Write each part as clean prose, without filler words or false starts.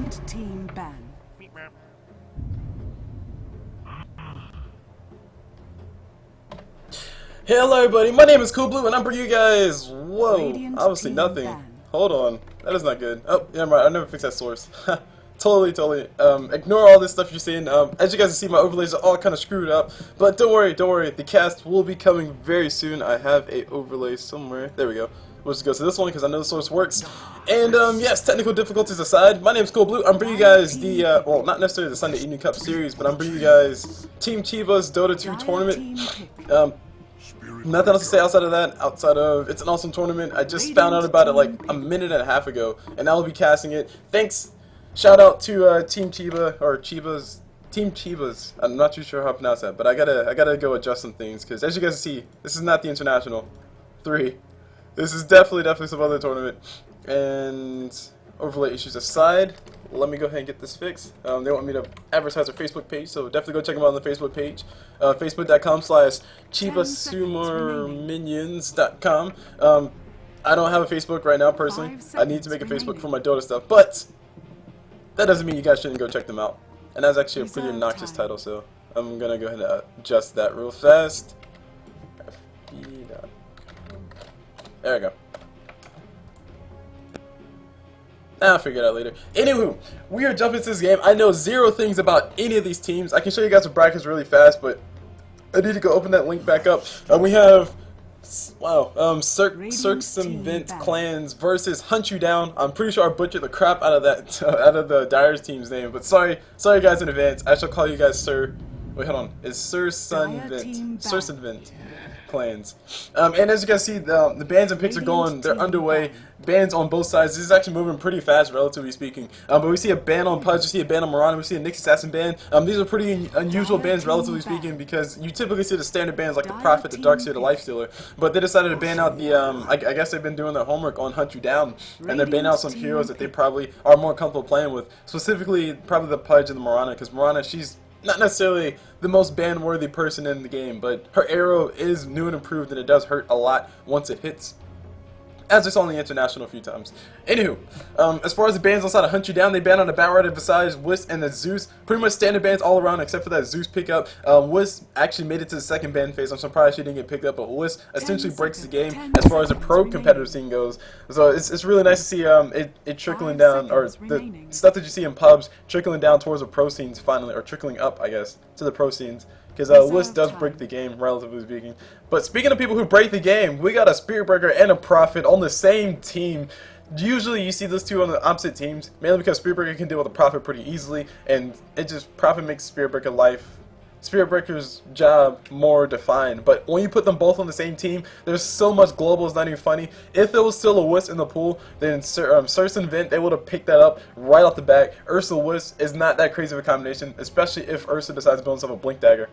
Red team ban. Hello everybody, my name is CulBlu and I'm bringing you guys, whoa, Radiant obviously team nothing. ban. Hold on, that is not good. Oh, yeah, I'm right, I never fixed that source. Totally. Ignore all this stuff you're seeing. As you guys can see, my overlays are all kind of screwed up. But don't worry, the cast will be coming very soon. I have a overlay somewhere. There we go. We'll just go to this one because I know the source works. And yes, technical difficulties aside, my name is CulBlu. I'm bringing you guys the, well, not necessarily the Sunday Evening Cup series, but I'm bringing you guys Team Chibusa's Dota 2 tournament. Nothing else to say outside of that, it's an awesome tournament. I just found out about it like a minute and a half ago, and I will be casting it. Thanks, shout out to Team Chiba, or Team Chibas. I'm not too sure how to pronounce that, but I gotta go adjust some things, because as you guys see, this is not the International 3. This is definitely some other tournament. And overlay issues aside, let me go ahead and get this fixed. They want me to advertise their Facebook page, so definitely go check them out on the Facebook page. Facebook.com/ChibasumerMinions.com. I don't have a Facebook right now personally. I need to make a Facebook for my Dota stuff, but that doesn't mean you guys shouldn't go check them out. And that's actually a pretty obnoxious title, so I'm gonna go ahead and adjust that real fast. There we go. I'll figure it out later. Anywho, we are jumping into this game. I know zero things about any of these teams. I can show you guys the brackets really fast, but I need to go open that link back up. We have, wow, Cirsunvent clans versus Hunt You Down. I'm pretty sure I butchered the crap out of that, out of the Dyer's team's name, but sorry guys in advance. I shall call you guys Sir. Wait, hold on. It's Cirsunvent clans. And as you guys see, the bans and picks are going, they're underway. Bans on both sides. This is actually moving pretty fast, relatively speaking. But we see a ban on Pudge, we see a ban on Mirana, we see a Nyx Assassin ban. These are pretty unusual bans, relatively speaking, because you typically see the standard bans like the Prophet, the Darkseer, the Lifestealer. But they decided to ban out the, I guess they've been doing their homework on Hunt You Down, and they're banning out some heroes that they probably are more comfortable playing with. Specifically, probably the Pudge and the Mirana, because Mirana, she's not necessarily the most ban-worthy person in the game, but her arrow is new and improved, and it does hurt a lot once it hits, as I saw in the International a few times. Anywho, as far as the bans outside of Hunt You Down, they banned on the Batrider besides Wisp and the Zeus. Pretty much standard bans all around except for that Zeus pickup. Wisp actually made it to the second ban phase. I'm surprised she didn't get picked up, but Wisp essentially breaks the game as far as the pro competitive scene goes. So it's really nice to see it trickling down, or the stuff that you see in pubs trickling down towards the pro scenes finally, or trickling up, I guess, to the pro scenes. Because Wisp does break the game, relatively speaking. But speaking of people who break the game, we got a Spirit Breaker and a Prophet on the same team. Usually you see those two on the opposite teams, mainly because Spirit Breaker can deal with a Prophet pretty easily, and Prophet makes Spirit Breaker's job more defined. But when you put them both on the same team, there's so much global, it's not even funny. If it was still a Wisp in the pool, then Cirsunvent, they would have picked that up right off the bat. Ursa Wisp is not that crazy of a combination, especially if Ursa decides to build himself a Blink Dagger.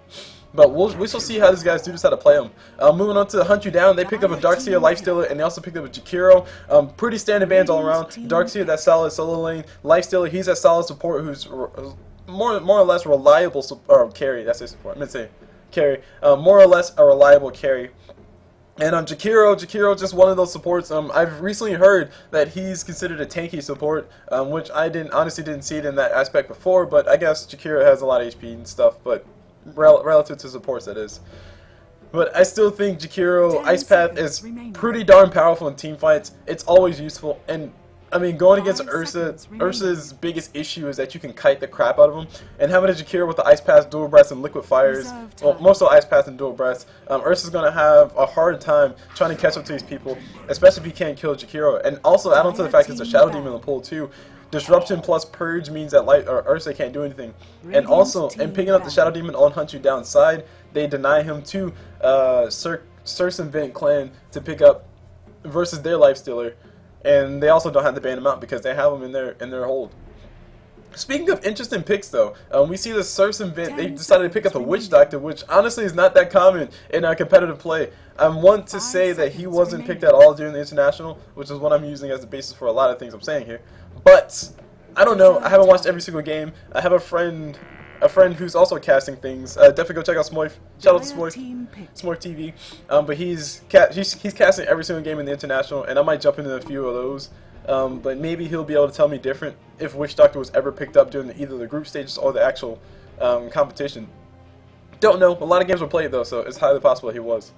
But we shall see how these guys do decide to play them. Moving on to Hunt You Down, they picked up a Darkseer, Lifestealer, and they also picked up a Jakiro. Pretty standard bans all around. Darkseer, that solid solo lane. Lifestealer, he's that solid support who's more or less reliable carry. That's his support. I meant to say carry. More or less a reliable carry. And Jakiro, just one of those supports. I've recently heard that he's considered a tanky support, which I honestly didn't see it in that aspect before. But I guess Jakiro has a lot of HP and stuff, but relative to supports, that is. But I still think Jakiro Ice Path is pretty darn powerful in team fights. It's always useful, and I mean, going against Ursa's biggest issue is that you can kite the crap out of him. And having a Jakiro with the Ice Path, Dual Breath, and Liquid Fires, well, most of the Ice Path and Dual Breath, Ursa's going to have a hard time trying to catch up to these people, especially if he can't kill Jakiro. And also, add on to the fact that there's a Shadow Demon in the pool, too. Disruption plus Purge means that Ursa can't do anything. And also, in picking up the Shadow Demon on Hunt You Down side, they deny him to Cirsunvent clan to pick up versus their Lifestealer. And they also don't have to ban him out because they have him in their hold. Speaking of interesting picks, though, we see the Cirsunvent, they decided to pick up a Witch Doctor, which honestly is not that common in competitive play. I want to say that he wasn't picked at all during the International, which is what I'm using as the basis for a lot of things I'm saying here. But I don't know. I haven't watched every single game. I have a friend a friend who's also casting things. Definitely go check out Smoy. Shout out to Smoy TV. But he's casting every single game in the international, and I might jump into a few of those. But maybe he'll be able to tell me different if Witch Doctor was ever picked up during either the group stages or the actual competition. Don't know. A lot of games were played though, so it's highly possible he was.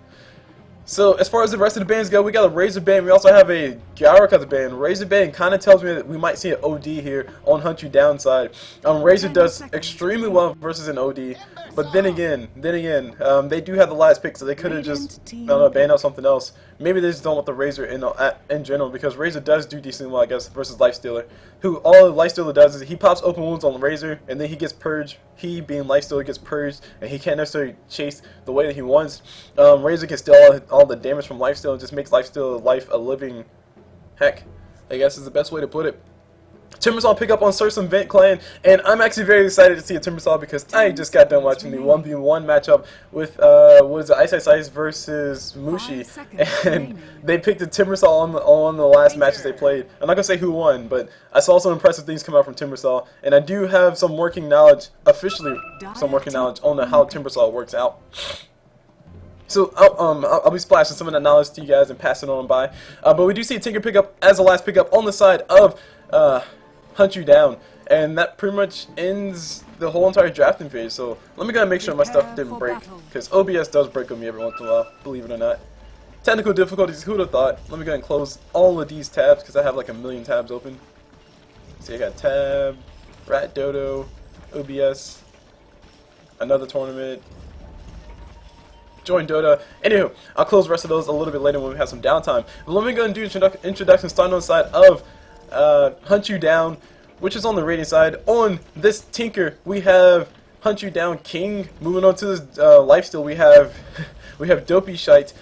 So as far as the rest of the bands go, we got a Razor band. We also have a Gyrocutter band. Razor band kind of tells me that we might see an OD here on Hunt You Down side. Razor does extremely well versus an OD, but then again, they do have the last pick, so they could have just I don't know, banned out something else. Maybe they just don't want the Razor in general, because Razor does do decently well, I guess, versus Lifestealer, who all Lifestealer does is he pops open wounds on Razor, and then he gets purged. He, being Lifestealer, gets purged, and he can't necessarily chase the way that he wants. Razor can steal all the damage from Lifestealer and just makes Lifestealer life a living heck, I guess is the best way to put it. Timbersaw pick up on Cirsunvent clan, and I'm actually very excited to see a Timbersaw because I just got done watching the 1v1 matchup with what is it, Ice versus Mushi, and they picked the Timbersaw on the last matches they played. I'm not gonna say who won, but I saw some impressive things come out from Timbersaw, and I do have some working knowledge, officially some working knowledge on how Timbersaw works out. So I'll be splashing some of that knowledge to you guys and passing it on by. But we do see a Tinker pickup as the last pickup on the side of Hunt You Down, and that pretty much ends the whole entire drafting phase. So let me go and make sure my stuff didn't break, because OBS does break on me every once in a while, believe it or not. Technical difficulties, who'd have thought? Let me go and close all of these tabs because I have like a million tabs open. See, I got tab, Rat Dodo, OBS, another tournament, join DotA. Anywho, I'll close the rest of those a little bit later when we have some downtime. But let me go and do introduction starting on the side of Hunt You Down, which is on the rating side. On this Tinker, we have Hunt You Down King. Moving on to this lifesteal, we have Dopey Shite.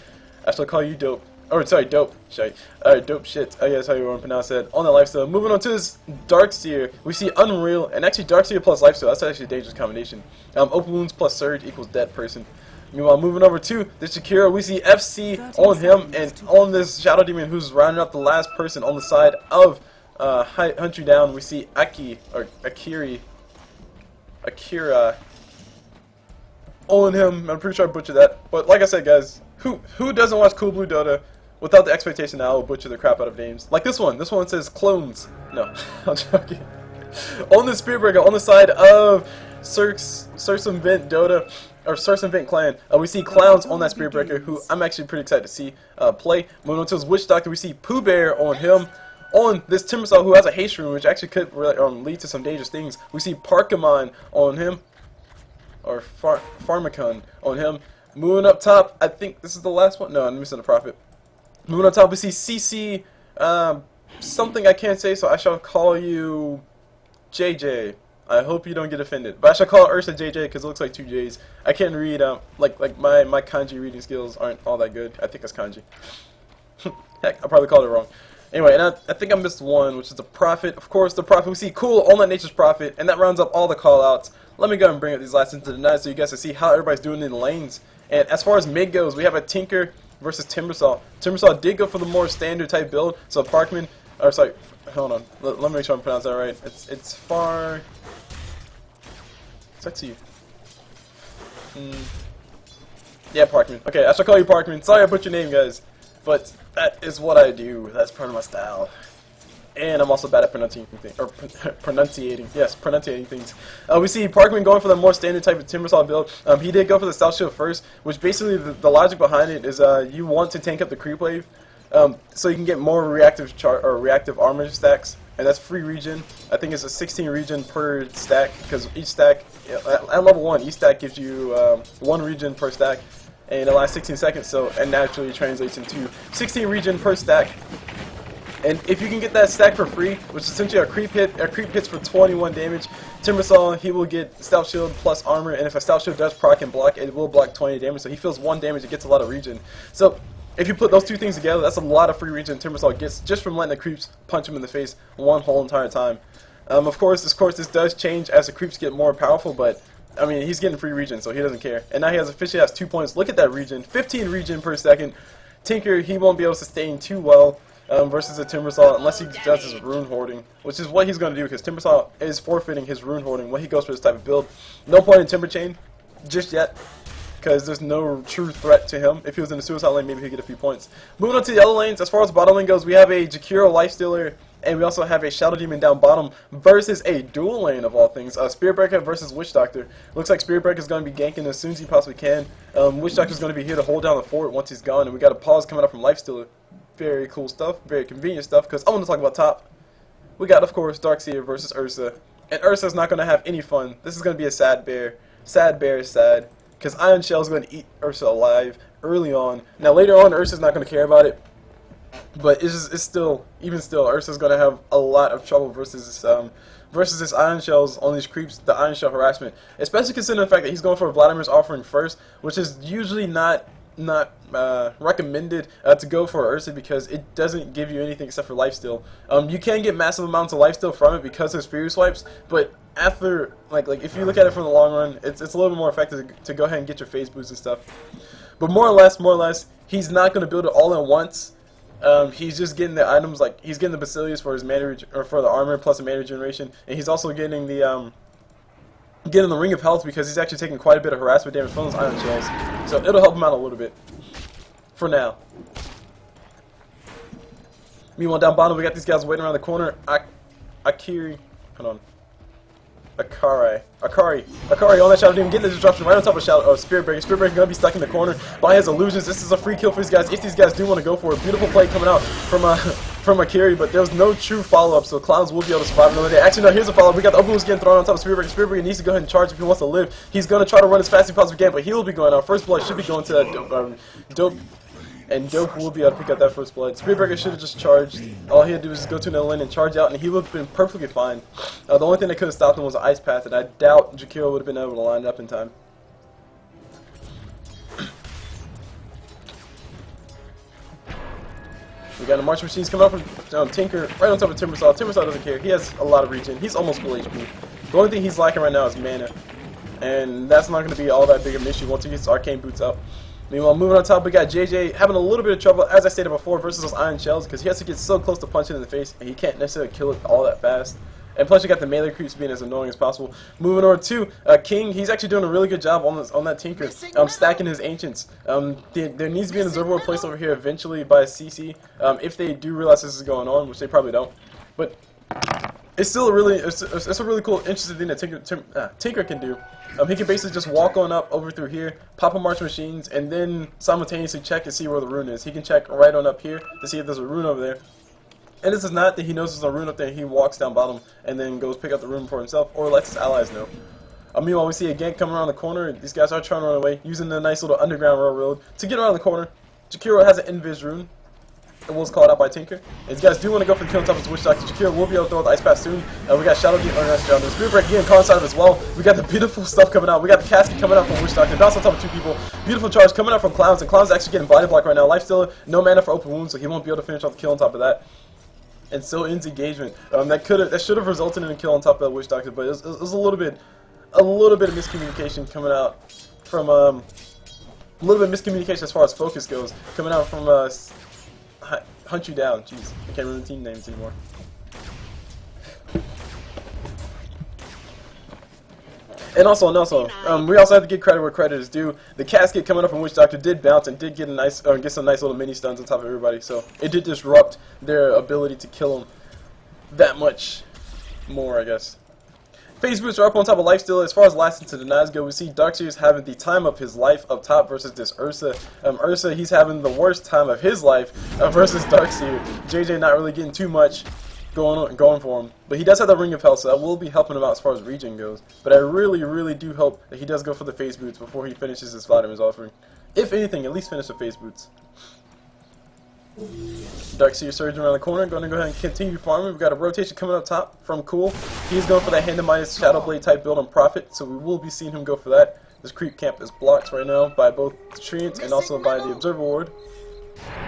I shall call you Dope. Or sorry, Dope Shite. Dope Shit. I guess how you want to pronounce that. On the lifesteal. Moving on to this Darkseer, we see Unreal, and actually Darkseer plus lifesteal. That's actually a dangerous combination. Open wounds plus surge equals dead person. Meanwhile, moving over to the Shakira, we see FC on him, and on this Shadow Demon who's rounding up the last person on the side of Hunt You Down, we see Akira on him. I'm pretty sure I butchered that, but like I said, guys, who doesn't watch CulBlu DotA without the expectation that I will butcher the crap out of names? Like this one says clones. No, I'm joking. On the Spearbreaker, on the side of Cirsunvent DotA, or Cirsunvent clan, we see Clowns on that Spearbreaker, who I'm actually pretty excited to see play. Moving on to his Witch Doctor, we see Pooh Bear on him. On this Timbersaw, who has a haste rune, which actually could lead to some dangerous things, we see Parkamon on him, or Pharmacon on him. Moving up top, I think this is the last one. No, I'm missing a Prophet. Moving up top, we see CC, something I can't say, so I shall call you JJ. I hope you don't get offended, but I shall call Ursa JJ because it looks like two J's. I can't read, like my kanji reading skills aren't all that good. I think it's kanji. Heck, I probably called it wrong. Anyway, and I think I missed one, which is the Prophet. Of course, the Prophet. We see Cool, All That Nature's Prophet, and that rounds up all the callouts. Let me go and bring up these last into the night so you guys can see how everybody's doing in the lanes. And as far as mid goes, we have a Tinker versus Timbersaw. Timbersaw did go for the more standard type build, so Parkman, or sorry, hold on, let me make sure I'm pronouncing that right. It's far. Sexy. Yeah, Parkman. Okay, I shall call you Parkman. Sorry I put your name, guys, but that is what I do. That's part of my style. And I'm also bad at pronunciating things. Or pronunciating. Yes, pronunciating things. We see Parkman going for the more standard type of Timbersaw build. He did go for the Stealth Shield first, which basically the logic behind it is you want to tank up the creep wave, so you can get more reactive armor stacks, and that's free regen. I think it's a 16 regen per stack, because each stack at level 1, each stack gives you 1 regen per stack, and it lasts 16 seconds. So it naturally translates into 16 regen per stack. And if you can get that stack for free, which is essentially a creep hits for 21 damage, Timbersaw, he will get Stealth Shield plus armor, and if a Stealth Shield does proc and block, it will block 20 damage, so he feels 1 damage, it gets a lot of regen. So if you put those two things together, that's a lot of free regen Timbersaw gets just from letting the creeps punch him in the face one whole entire time. Of course, this does change as the creeps get more powerful, but I mean, he's getting free regen, so he doesn't care. And now he officially has 2 points. Look at that regen, 15 regen per second. Tinker, he won't be able to sustain too well. versus a Timbersaw, unless he does his rune hoarding, which is what he's going to do, because Timbersaw is forfeiting his rune hoarding when he goes for this type of build. No point in Timber Chain just yet, because there's no true threat to him. If he was in the suicide lane, maybe he'd get a few points. Moving on to the other lanes, as far as the bottom lane goes, we have a Jakiro Lifestealer, and we also have a Shadow Demon down bottom versus a dual lane of all things. Spirit Breaker versus Witch Doctor. Looks like Spirit Breaker is going to be ganking as soon as he possibly can. Witch Doctor is going to be here to hold down the fort once he's gone, and we got a pause coming up from Lifestealer. Very cool stuff, very convenient stuff, because I want to talk about top. We got, of course, Darkseer versus Ursa. And Ursa's not going to have any fun. This is going to be a sad bear. Sad bear is sad, because Iron Shell is going to eat Ursa alive early on. Now, later on, Ursa's not going to care about it. But it's still, even still, Ursa's going to have a lot of trouble versus this Iron Shells on these creeps, the Iron Shell harassment. Especially considering the fact that he's going for Vladimir's offering first, which is usually not recommended to go for Ursa, because it doesn't give you anything except for lifesteal. You can get massive amounts of lifesteal from it because there's Fury Swipes, but after, like if you look at it from the long run, it's a little bit more effective to go ahead and get your phase boosts and stuff. But more or less, he's not going to build it all at once. He's just getting the items, like he's getting the Basilius for his mana or for the armor plus the mana regeneration, and he's also getting the Ring of Health, because he's actually taking quite a bit of harassment damage from those Iron Shells. So it'll help him out a little bit for now. Meanwhile, down bottom we got these guys waiting around the corner. Akari on that Shadow Demon, getting the disruption right on top of Spirit Breaker. Spirit Breaker gonna be stuck in the corner by his illusions. This is a free kill for these guys if these guys do want to go for it. Beautiful play coming out from Akari, but there was no true follow-up, so Clowns will be able to survive another day. Actually, no, here's a follow-up. We got the Open Wounds getting thrown on top of Spirit Breaker. Spirit Breaker needs to go ahead and charge if he wants to live. He's gonna try to run as fast as he possibly can, but he will be going out. First blood should be going to that Dope. And Dope will be able to pick up that first blood. Spirit Breaker should have just charged. All he had to do was go to another lane and charge out, and he would have been perfectly fine. The only thing that could have stopped him was the Ice Path, and I doubt Jakiro would have been able to line it up in time. We got the March Machines coming up from Tinker, right on top of Timbersaw. Timbersaw doesn't care. He has a lot of regen. He's almost full HP. The only thing he's lacking right now is mana. And that's not going to be all that big of an issue once he gets Arcane Boots up. Meanwhile, moving on top, we got JJ having a little bit of trouble, as I stated before, versus those Iron Shells, because he has to get so close to punching in the face, and he can't necessarily kill it all that fast. And plus, you got the melee creeps being as annoying as possible. Moving over to King, he's actually doing a really good job on that Tinker, stacking his Ancients. There needs to be an Observatory placed over here eventually by CC, if they do realize this is going on, which they probably don't. But it's still a really, it's a really cool, interesting thing that Tinker can do. He can basically just walk on up over through here, pop a March Machines, and then simultaneously check and see where the rune is. He can check right on up here to see if there's a rune over there. And this is not that he knows there's a rune up there, he walks down bottom and then goes pick up the rune for himself, or lets his allies know. Meanwhile, we see a gank coming around the corner. These guys are trying to run away, using the nice little underground railroad to get around the corner. Jakiro has an Invis rune. It was called out by Tinker. And these guys do want to go for the kill on top of his Witch Doctor. Jakiro will be able to throw the Ice Path soon. We got Shadow Demon, the Spirit Breaker getting caught inside of as well. We got the beautiful stuff coming out. We got the Casket coming out from Witch Doctor. Bounce on top of two people. Beautiful charge coming out from Clowns, and Clowns actually getting body block right now. Lifestealer, no mana for Open Wounds, so he won't be able to finish off the kill on top of that. And so ends engagement. That should have resulted in a kill on top of that Witch Doctor, but it was a little bit of miscommunication coming out from a little bit of miscommunication as far as focus goes, coming out from Hunt You Down. Jeez, I can't remember the team names anymore. And also, we also have to give credit where credit is due. The Casket coming up from Witch Doctor did bounce and did get get some nice little mini stuns on top of everybody. So it did disrupt their ability to kill them that much more, I guess. Phase boots are up on top of Lifesteal. As far as last into denies go, we see Darkseer having the time of his life up top versus this Ursa. Ursa, he's having the worst time of his life versus Darkseer. JJ not really getting too much going for him. But he does have the Ring of Health, so that will be helping him out as far as regen goes. But I really, really do hope that he does go for the phase boots before he finishes his Vladimir's offering. If anything, at least finish the phase boots. Darkseer surging around the corner, going to go ahead and continue farming. We've got a rotation coming up top from Cool. He's going for that Hand of Midas Shadow Blade type build on Prophet, so we will be seeing him go for that. This creep camp is blocked right now by both the Treants and also by the Observer Ward.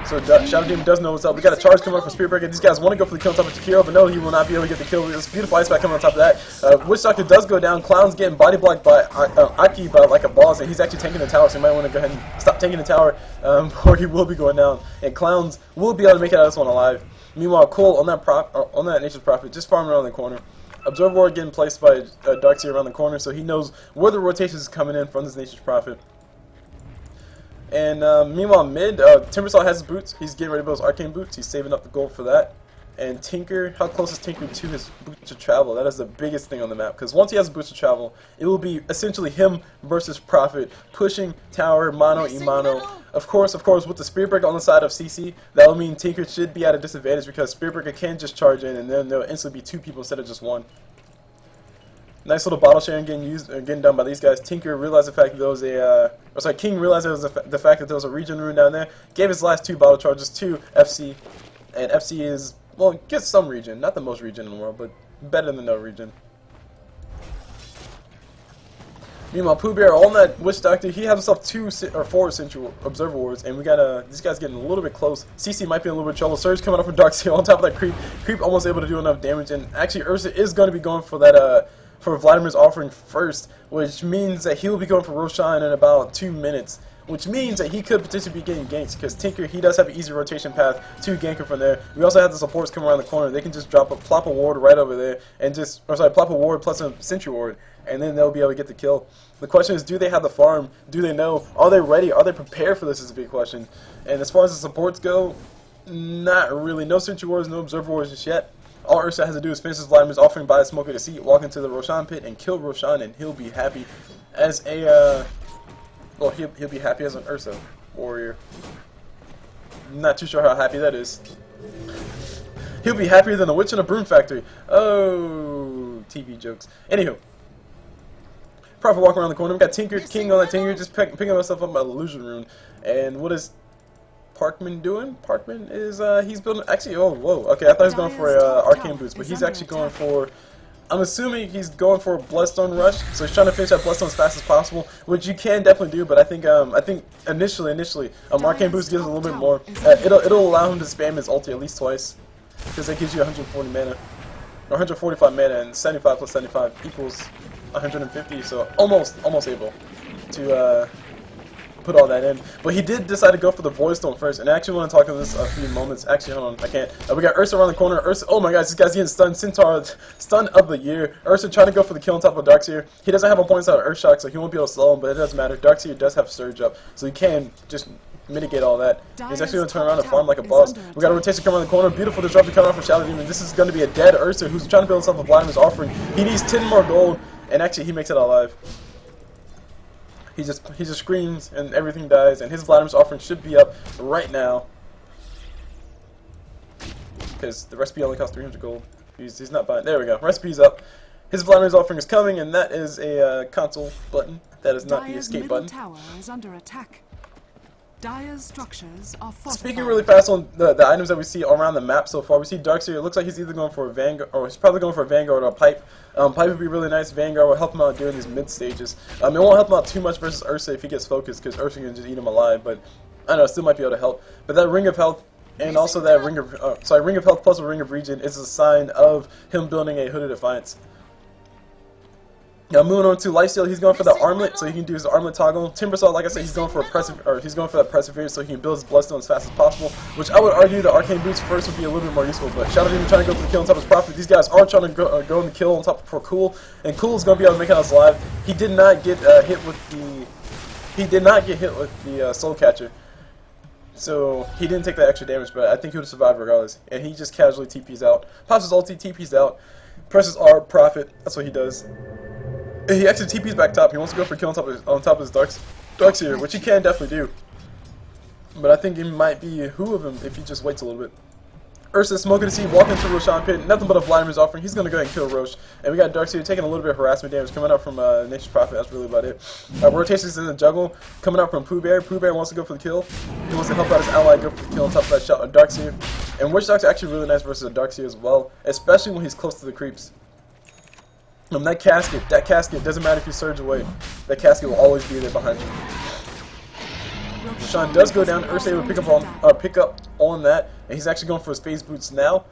So Shadow Demon does know what's up. We got a charge coming up from Spirit Breaker. These guys want to go for the kill on top of Jakiro, but no, he will not be able to get the kill. This beautiful Ice Pack coming on top of that. Witch Doctor does go down. Clown's getting body blocked by Aki by like a boss, and he's actually tanking the tower, so you might want to go ahead and stop tanking the tower, or he will be going down. And Clowns will be able to make it out of this one alive. Meanwhile, Cole on that Nature's Prophet just farming around the corner. Observer Ward getting placed by Darkseer around the corner, so he knows where the rotation is coming in from this Nature's Prophet. And meanwhile, mid, Timbersaw has his boots. He's getting ready to build his arcane boots. He's saving up the gold for that. And Tinker, how close is Tinker to his boots to travel? That is the biggest thing on the map. Because once he has boots to travel, it will be essentially him versus Prophet, pushing tower, mano, imano. Of course, with the Spirit Breaker on the side of CC, that will mean Tinker should be at a disadvantage because Spirit Breaker can just charge in, and then there'll instantly be 2 people instead of just 1. Nice little bottle sharing getting done by these guys. Tinker realized the fact that there was a, King realized there was the fact that there was a region rune down there. Gave his last 2 bottle charges to FC, and FC is, well, gets some region, not the most region in the world, but better than no region. Meanwhile, Pooh Bear on that Witch Doctor, he has himself 2 or 4 Central Observer Wards, and we got these guys getting a little bit close. CC might be in a little bit of trouble. Surge coming up from Darkseer on top of that creep. Creep almost able to do enough damage, and actually Ursa is going to be going for that for Vladimir's offering first, which means that he will be going for Roshan in about 2 minutes. Which means that he could potentially be getting ganked, because Tinker, he does have an easy rotation path to gank him from there. We also have the supports coming around the corner. They can just plop a ward right over there, and plop a ward plus a sentry ward, and then they'll be able to get the kill. The question is, do they have the farm? Do they know? Are they ready? Are they prepared for this is a big question. And as far as the supports go, not really. No sentry wards, no observer wards just yet. All Ursa has to do is finish his Vladimir's offering, buy a smoke at a seat, walk into the Roshan pit, and kill Roshan, and he'll be happy as a, well, he'll be happy as an Ursa warrior. Not too sure how happy that is. He'll be happier than a witch in a broom factory. Oh, TV jokes. Anywho. Prophet walking around the corner. We got Tinker, King on that Tinker, just picking himself up by Illusion Rune. And what is Parkman doing? Parkman is, he's building, actually, oh, whoa, okay, I thought he was going for Arcane Boots, but he's actually going for, I'm assuming he's going for a Bloodstone Rush, so he's trying to finish that Bloodstone as fast as possible, which you can definitely do, but I think initially, Arcane Boost gives a little bit more. It'll allow him to spam his ulti at least twice, because it gives you 140 mana, or 145 mana, and 75 plus 75 equals 150, so almost able to, put all that in. But he did decide to go for the Void Stone first, and I actually want to talk about this a few moments. Actually, hold on, I can't. We got Ursa around the corner. Ursa, oh my gosh, this guy's getting stunned. Centaur, stun of the year. Ursa trying to go for the kill on top of Darkseer. He doesn't have a point out of Earthshock, so he won't be able to slow him, but it doesn't matter. Darkseer does have Surge up, so he can just mitigate all that. He's actually going to turn around and farm like a boss. We got a rotation coming around the corner. Beautiful disruptor coming off from Shadow Demon. This is going to be a dead Ursa who's trying to build himself a Vladimir's offering. He needs 10 more gold, and actually he makes it alive. He just screams and everything dies, and his Vladimir's offering should be up right now. Because the recipe only costs 300 gold. He's not buying. There we go. Recipe's up. His Vladimir's offering is coming, and that is a console button. That is not the escape button. Tower is under attack. Dire's structures are fortified. Speaking really fast on the items that we see around the map so far, we see Darkseer. It looks like he's either going for a Vanguard, or he's probably going for a Vanguard or a Pipe. Pipe would be really nice. Vanguard will help him out during these mid stages. It won't help him out too much versus Ursa if he gets focused, because Ursa can just eat him alive. But I don't know, it still might be able to help. But that Ring of Health, and also that Ring of Health plus a Ring of Regen is a sign of him building a Hooded Defiance. Now moving on to Lifesteal, he's going for the armlet, so he can do his armlet toggle. Timbersaw, like I said, he's going for that Perseverance, so he can build his Bloodstone as fast as possible. Which I would argue the Arcane Boots first would be a little bit more useful. But Shadow Demon trying to go for the kill on top of his Prophet. These guys are trying to go on the kill on top for Cool, and Cool is going to be able to make it out alive. He did not get hit with the Soul Catcher, so he didn't take that extra damage. But I think he would have survived regardless. And he just casually TPs out, pops his ulti, TPs out, presses R, Prophet. That's what he does. He actually TP's back top. He wants to go for a kill on top of his Darkseer, which he can definitely do. But I think it might be who of him if he just waits a little bit. Ursa smoking the seed, walking into Roshan pit. Nothing but a Vladimir's offering. He's going to go ahead and kill Rosh. And we got Darkseer taking a little bit of harassment damage coming up from Nature's Prophet. That's really about it. Rotations in the jungle coming up from Pooh Bear. Pooh Bear wants to go for the kill. He wants to help out his ally go for the kill on top of that shot of Darkseer. And Witch Doc's actually really nice versus a Darkseer as well, especially when he's close to the creeps. That casket, doesn't matter if you surge away. That casket will always be there behind you. Roshan does go down. Ursa will pick up on that, and he's actually going for his phase boots now.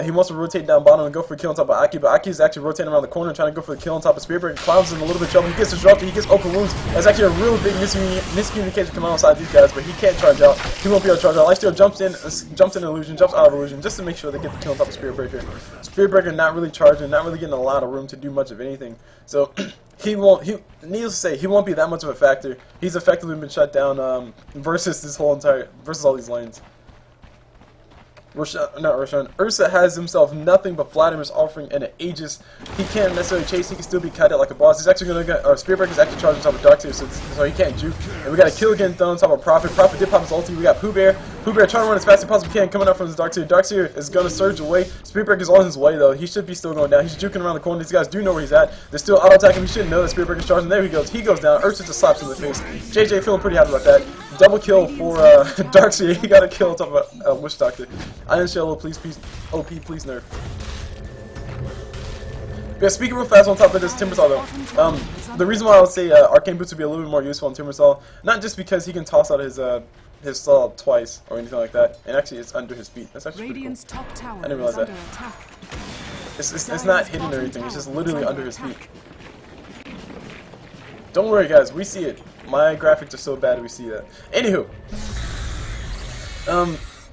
He wants to rotate down bottom and go for a kill on top of Aki, but Aki is actually rotating around the corner and trying to go for the kill on top of Spirit Breaker. Clown's in a little bit of trouble. He gets disrupted. He gets open wounds. That's actually a real big miscommunication coming outside these guys, but he can't charge out. He won't be able to charge out. Lifesteal jumps in illusion, jumps out of illusion, just to make sure they get the kill on top of Spirit Breaker. Spirit Breaker not really charging, not really getting a lot of room to do much of anything. So needless to say, he won't be that much of a factor. He's effectively been shut down versus all these lanes. Ursa has himself nothing but Vladimir's offering and an Aegis. He can't necessarily chase, he can still be cut at like a boss. He's actually going to get, Spirit Breaker is actually charging on top of Darkseer, so he can't juke. And we got a kill again thrown on top of Prophet. Prophet did pop his ulti. We got Pooh Bear. Pooh Bear trying to run as fast as possible can, coming up from his Darkseer. Darkseer is going to surge away. Spirit Breaker is on his way though. He should be still going down. He's juking around the corner. These guys do know where he's at. They're still auto-attacking. He shouldn't know that Spirit Breaker is charging. There he goes. He goes down. Ursa just slaps him in the face. JJ feeling pretty happy about that. Double kill for Darkseer. He got a kill on top of Witch Doctor. Iron Shell, please, OP, please nerf. Yeah, speaking real fast on top of this Timbersaw though, the reason why I would say Arcane Boots would be a little bit more useful on Timbersaw, not just because he can toss out his saw twice or anything like that, and actually it's under his feet. That's actually pretty cool. I didn't realize that. It's not hidden or anything, it's just literally under his feet. Don't worry guys, we see it. My graphics are so bad we see that. Anywho,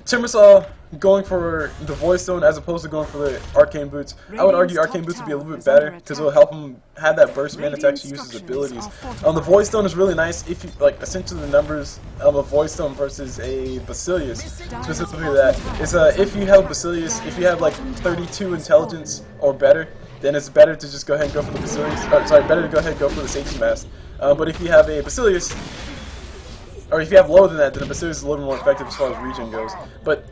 Timbersaw going for the Void Stone as opposed to going for the Arcane Boots. I would argue Arcane Boots would be a little bit better because it will help him have that burst mana to actually use his abilities. The Void Stone is really nice if you like essentially the numbers of a Void Stone versus a Basilius. Specifically that is if you have Basilius, if you have like 32 intelligence or better, then it's better to just go ahead and go for the Basilius. Better to go ahead and go for the Safety Mask. But if you have a Basilius, or if you have lower than that, then the Basilius is a little more effective as far as regen goes. But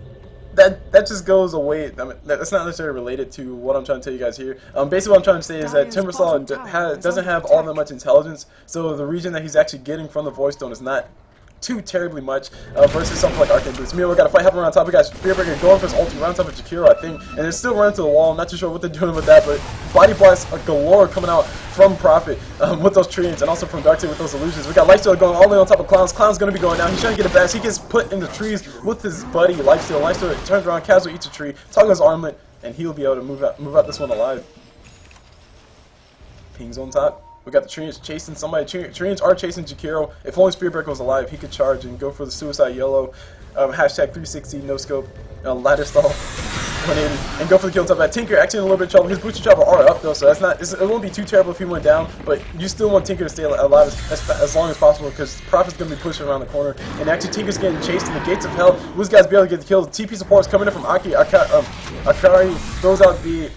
that just goes away. I mean, that's not necessarily related to what I'm trying to tell you guys here. Basically what I'm trying to say is that Timbersaw doesn't have all that much intelligence, so the regen that he's actually getting from the Void Stone is not too terribly much versus something like Arcane Boots. Meanwhile, we got a fight happening around top. We got Spirit Breaker going for his ulti around top of Jakiro, I think, and they're still running to the wall. I'm not too sure what they're doing with that, but body blasts galore coming out from Prophet with those treants, and also from Darkseer with those illusions. We got Lifesteal going all the way on top of Clowns. Clown's going to be going down. He's trying to get it back. He gets put in the trees with his buddy Lifesteal. Lifesteal turns around, casually eats a tree, toggles his armlet, and he'll be able to move out this one alive. Pings on top. We got the Treants chasing somebody. Treants are chasing Jakiro. If only Spirit Breaker was alive, he could charge and go for the Suicide Yellow. Hashtag 360 no scope. Ladder stall. 180. And go for the kill on top of that. Tinker actually in a little bit of trouble. His booster travel are up though, so that's not. It won't be too terrible if he went down. But you still want Tinker to stay alive as long as possible because Prophet's gonna be pushing around the corner. And actually Tinker's getting chased in the gates of hell. Those guys be able to get the kills. TP support is coming in from Aki. Akari throws out the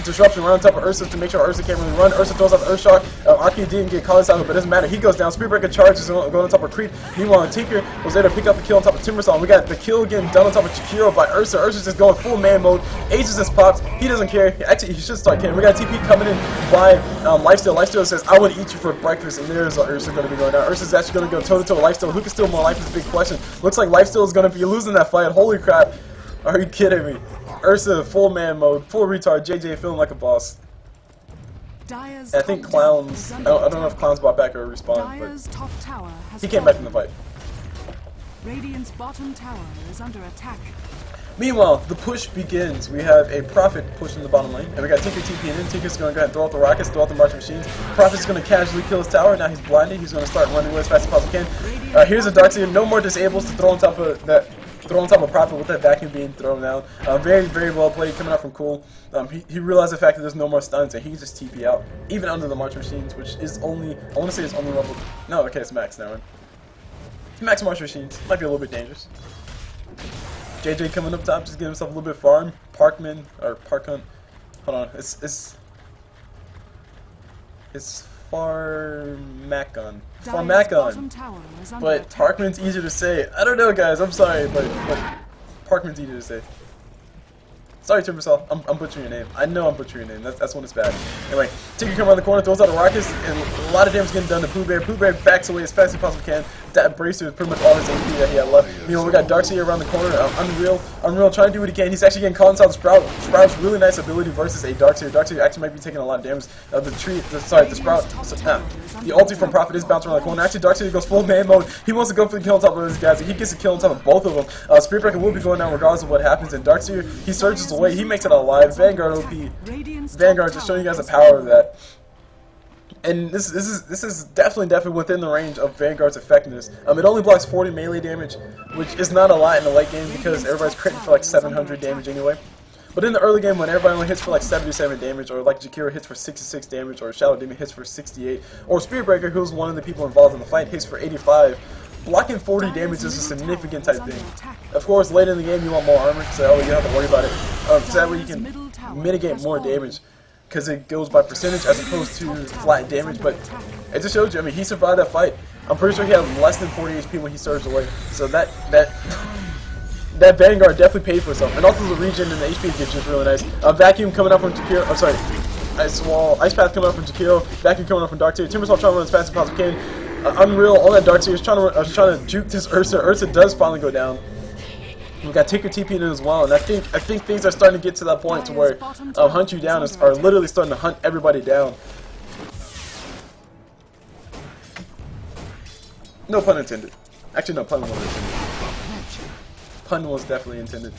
disruption around top of Ursa to make sure Ursa can't really run. Ursa throws out the Earth Shock. Aki didn't get caught inside, but it doesn't matter. He goes down. Spirit Breaker charges going on top of Creep. Meanwhile, Tinker was there to pick up the kill on top of Timbersaw. We got the kill again done on top of Chikiro by Ursa. Ursa's just going full man mode. Aegis just pops. He doesn't care. Actually, he should start caring. We got TP coming in by Lifesteal. Lifesteal says, I would eat you for breakfast, and there's Ursa going to be going down. Ursa's actually going to go toe-to-toe with Lifesteal. Who can steal more life is a big question. Looks like Lifesteal is going to be losing that fight. Holy crap. Are you kidding me? Ursa, full man mode, full retard. JJ feeling like a boss. I think Clowns, I don't know if Clowns bought back or respawned, but he came back in the fight. Radiant's bottom tower is under attack. Meanwhile, the push begins. We have a Prophet pushing the bottom lane, and we got Tinker TPing in. Tinker's going to go ahead and throw out the rockets, throw out the marching machines. Prophet's going to casually kill his tower. Now he's blinded. He's going to start running away as fast as possible can. Here's a Darkseer. No more disables to throw on top of that. Throw on top of Prophet with that vacuum being thrown out. Very, very well played coming out from Cool. He realized the fact that there's no more stuns and he can just TP out, even under the March Machines, which is only, I want to say it's only level, no, okay, it's max now. It's max March Machines. Might be a little bit dangerous. JJ coming up top, just getting himself a little bit farm. Parkman, or Park Hunt. Hold on, it's Farmakon. Farmakon. But Parkman's easier to say. I don't know, guys. I'm sorry, but Parkman's easier to say. Sorry, Timbersaw. I'm butchering your name. I know I'm butchering your name. That's when it's bad. Anyway, Tinker comes around the corner, throws out the rockets, and a lot of damage getting done to Pooh Bear. Pooh Bear backs away as fast as possible can. That bracer is pretty much all his AP that he had left. You know, we got Darkseer around the corner. Unreal trying to do what he can. He's actually getting caught inside the Sprout. Sprout's really nice ability versus a Darkseer. Darkseer actually might be taking a lot of damage. The Sprout. The ulti from Prophet is bouncing around the corner. Actually, Darkseer goes full man mode. He wants to go for the kill on top of these guys. He gets a kill on top of both of them. Spirit Breaker will be going down regardless of what happens. And Darkseer, he surges away. He makes it alive. Vanguard OP. Radiant's Vanguard top just showing you tower guys the has power of fallen. that. And this is definitely within the range of Vanguard's effectiveness. It only blocks 40 melee damage, which is not a lot in the late game because everybody's critting for like 700 damage anyway. But in the early game, when everybody only hits for like 77 damage, or like Jakiro hits for 66 damage, or Shadow Demon hits for 68, or Spearbreaker, who's one of the people involved in the fight, hits for 85, blocking 40 damage is a significant type thing. Of course, later in the game, you want more armor, so you don't have to worry about it. So that way you can mitigate more damage, because it goes by percentage as opposed to flat damage. But it just shows you, I mean, he survived that fight. I'm pretty sure he had less than 40 HP when he surged away. So that Vanguard definitely paid for itself. And also the regen and the HP addition is really nice. Vacuum coming up from Jakiro. I'm sorry. Ice Path coming up from Jakiro. Vacuum coming up from Dark Tier. Timbersaw trying to run as fast as possible can. Unreal on that Dark Tier. Trying to juke this Ursa. Ursa does finally go down. We got Tinker TP in it as well, and I think things are starting to get to that point to where Hunt You Down are literally starting to hunt everybody down. No pun intended. Actually, no, pun wasn't intended. Pun was definitely intended.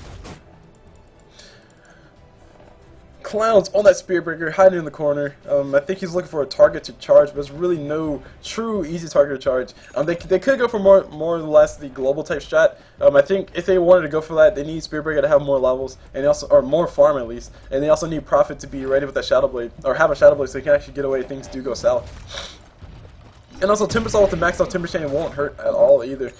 Clown's on that Spearbreaker, hiding in the corner. I think he's looking for a target to charge, but there's really no true easy target to charge. They could go for more or less the global type strat. I think if they wanted to go for that, they need Spearbreaker to have more levels, and they also, or more farm at least, and they also need Prophet to be ready with that Shadow Blade, or have a Shadow Blade so they can actually get away if things do go south. And also Timbersaw with the maxed out Timber Chain won't hurt at all either.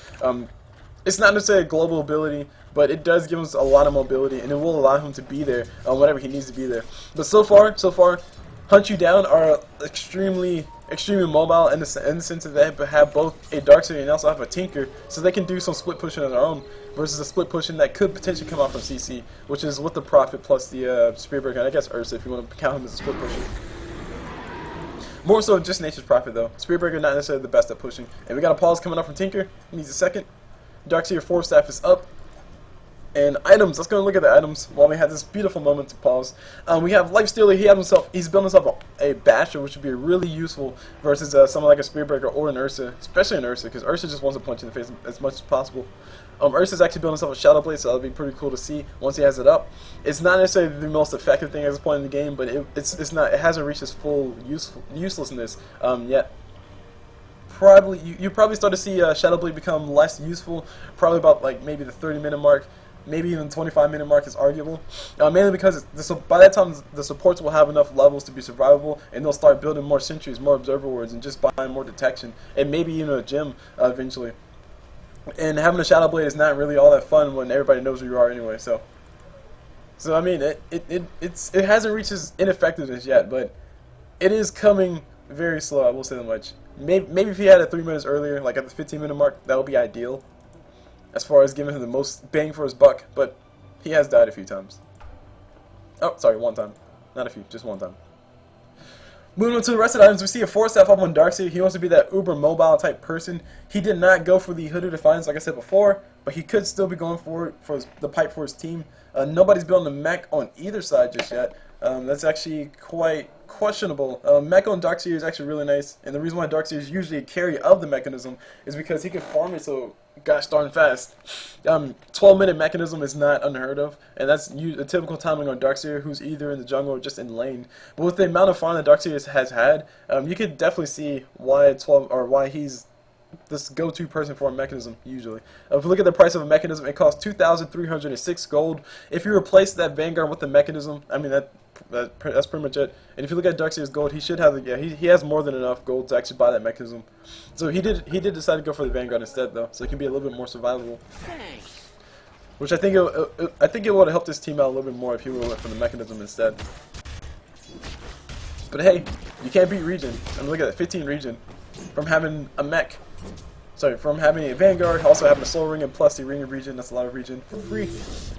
It's not necessarily a global ability, but it does give him a lot of mobility, and it will allow him to be there whenever he needs to be there. But so far, Hunt You Down are extremely mobile in the sense that they have both a Darkseer and also have a Tinker, so they can do some split pushing on their own, versus a split pushing that could potentially come out from CC, which is with the Prophet plus the Spearbreaker, and I guess Ursa if you want to count him as a split pushing. More so just Nature's Prophet though. Spearbreaker not necessarily the best at pushing. And we got a pause coming up from Tinker. He needs a second. Darkseer 4 staff is up. And items, let's go and look at the items while we have this beautiful moment to pause. We have Lifestealer. He's built himself a Basher, which would be really useful versus someone like a Spearbreaker or an Ursa, especially an Ursa, because Ursa just wants to punch in the face as much as possible. Ursa's actually building himself a Shadow Blade, so that'll be pretty cool to see once he has it up. It's not necessarily the most effective thing at this point in the game, but it hasn't reached its full uselessness yet. You probably start to see Shadow Blade become less useful, probably about like maybe the 30-minute mark. Maybe even 25-minute mark is arguable, mainly because by that time the supports will have enough levels to be survivable, and they'll start building more sentries, more observer wards, and just buying more detection, and maybe even a gem eventually. And having a Shadow Blade is not really all that fun when everybody knows where you are anyway. So I mean, it hasn't reached its ineffectiveness yet, but it is coming very slow. I will say that much. Maybe if he had it 3 minutes earlier, like at the 15-minute mark, that would be ideal, as far as giving him the most bang for his buck, but he has died a few times. Oh, sorry, one time. Not a few, just one time. Moving on to the rest of the items, we see a 4-staff up on Darkseer. He wants to be that uber mobile type person. He did not go for the Hooded Defiance like I said before, but he could still be going for the pipe for his team. Nobody's building a mech on either side just yet. That's actually quite questionable. Mech on Darkseer is actually really nice, and the reason why Darkseer is usually a carry of the mechanism is because he can farm it so gosh darn fast. 12-minute mechanism is not unheard of, and that's a typical timing on Darkseer, who's either in the jungle or just in lane. But with the amount of farm that Darkseer has had, you could definitely see why he's this go-to person for a mechanism usually. If you look at the price of a mechanism, it costs 2,306 gold. If you replace that Vanguard with the mechanism, I mean that's pretty much it. And if you look at Darkseer's gold, he should have he has more than enough gold to actually buy that mechanism. So he did decide to go for the Vanguard instead though, so it can be a little bit more survivable. Thanks. Which I think it would have helped his team out a little bit more if he would have went for the mechanism instead. But hey, you can't beat regen. I mean, look at that, 15 regen from having a mech. Sorry, from having a Vanguard, also having a Soul Ring, and plus the Ring of Regen, that's a lot of regen for free.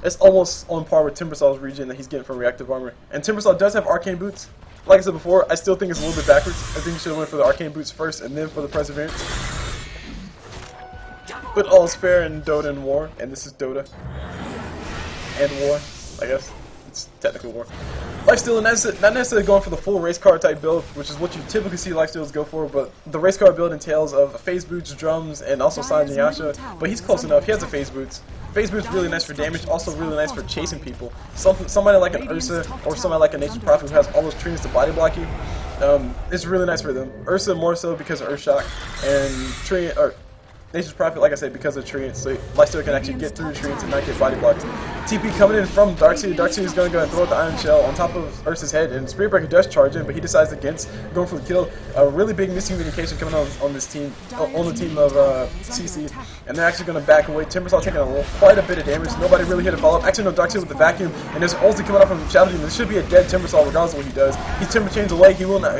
It's almost on par with Timbersaw's regen that he's getting from Reactive Armor. And Timbersaw does have Arcane Boots. Like I said before, I still think it's a little bit backwards. I think you should have went for the Arcane Boots first and then for the Perseverance. But all's fair in Dota and War, and this is Dota. And War, I guess. It's technical war. Lifesteal not necessarily going for the full race car type build, which is what you typically see lifesteals go for, but the race car build entails of phase boots, drums, and also Sanjin Yasha, but he's close enough. He has the phase boots. Phase boots really nice for damage, also really nice for chasing people. Somebody like an Ursa or somebody like a Nature's Prophet who has all those trees to body block you, it's really nice for them. Ursa more so because of Earthshock, and Nature's Prophet, like I said, because of treants, so Lifesteal can actually get through the treants and not get body blocked. TP coming in from Darkseid. Darkseid is going to go and throw out the Iron Shell on top of Ursa's head, and Spirit Breaker does charge in, but he decides against going for the kill. A really big miscommunication coming on this team, on the team of CC, and they're actually going to back away. Timbersaw taking quite a bit of damage. Nobody really hit a follow-up. Actually, no, Darkseid with the vacuum, and there's ulti coming up from Shadow Demon. This should be a dead Timbersaw regardless of what he does. He Timber chains away. He will not